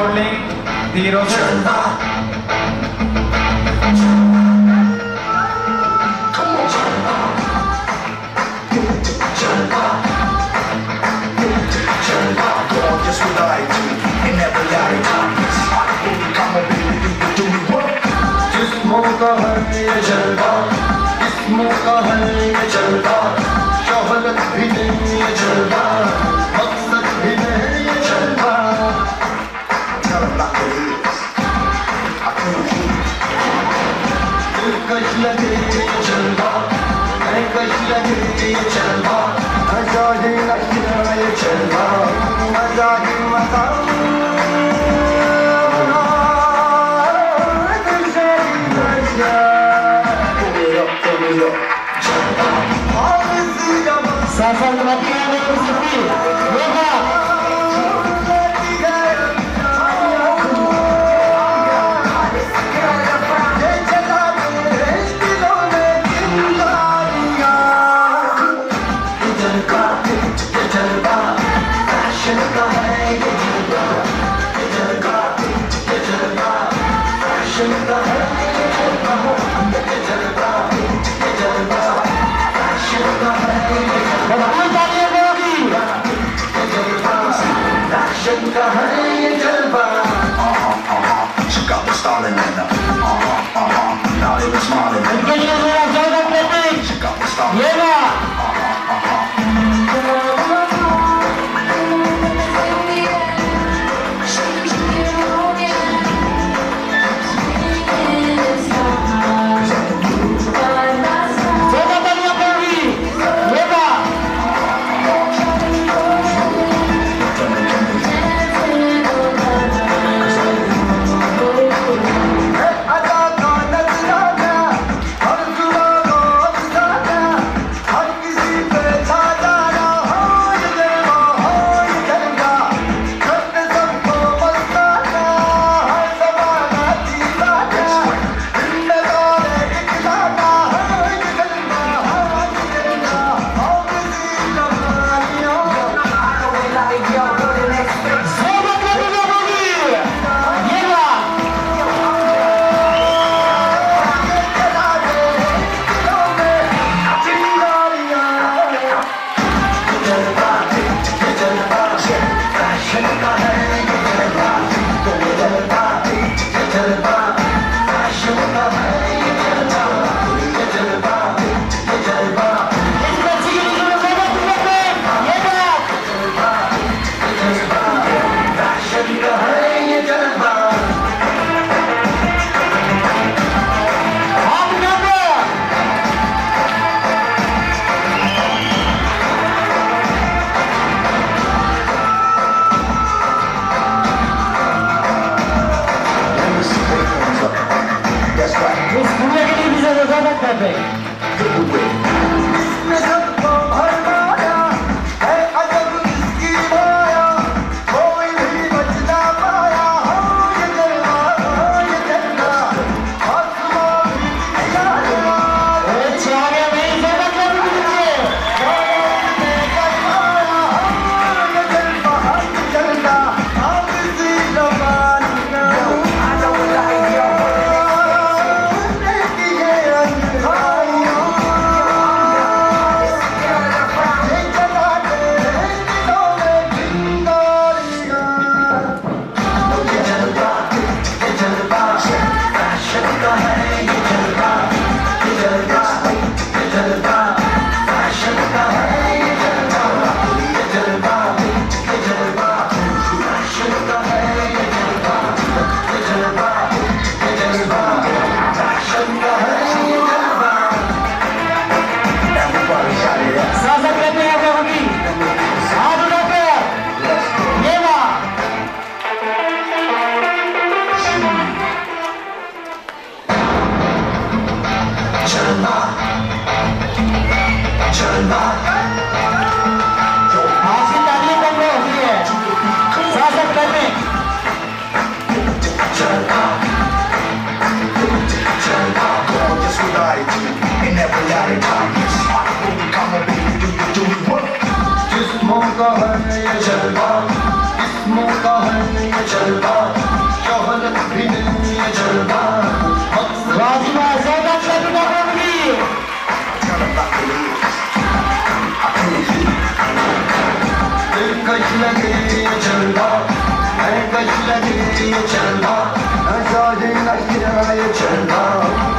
rolling the roses. का है ये जलवा, इसमों का है ये जलवा, शोहरत भी नहीं ये जलवा, मकसद भी नहीं ये जलवा। Tell them like it is. I can't keep. दिलकश लगे ये जलवा, दिलकश लगे ये जलवा, मजा ही लगे ये जलवा, मजा ही मजा। Safan latihan ng Sufi. Yoga. She got me stalling in her. Now they been smiling in her. She got me stalling. जिस्मों का है ये जलवा, जिस्मों का है ये जलवा। ये जलवा है कश्मीर ये जलवा है शादी नगरा ये जलवा